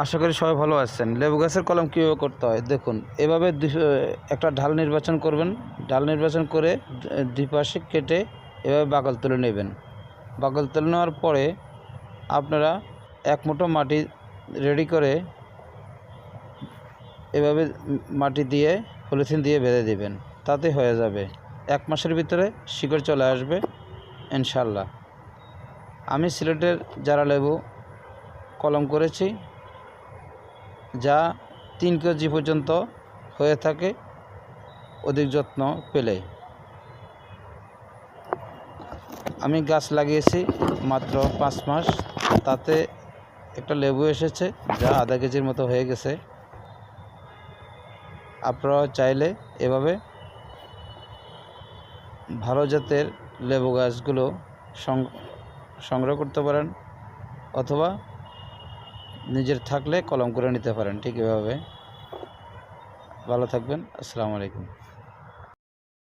আশা করি সবাই ভালো আছেন। লেবু গাছের কলম কীভাবে করতে হয় দেখুন। এভাবে একটা ঢাল নির্বাচন করবেন। ঢাল নির্বাচন করে দুই পাশে কেটে এভাবে বাকল তুলে নেবেন। বাকল তুলে নেওয়ার পরে আপনারা এক মুঠো মাটি রেডি করে এভাবে মাটি দিয়ে পলিথিন দিয়ে বেঁধে দিবেন, তাতে হয়ে যাবে। 1 মাসের ভিতরে শিকড় চলে আসবে ইনশাল্লাহ। আমি সিলেটের জারা লেবু কলম করেছি, যা 3 কেজি পর্যন্ত হয়ে থাকে অধিক যত্ন পেলে। আমি গাছ লাগিয়েছি মাত্র 5 মাস, তাতে একটা লেবু এসেছে যা আধা কেজির মতো হয়ে গেছে। আপনারা চাইলে এভাবে ভালো জাতের লেবু গাছগুলো সংগ্রহ করতে পারেন, অথবা নিজের থাকলে কলম করে নিতে পারেন। ঠিক এভাবে ভালো থাকবেন। আসসালামু আলাইকুম।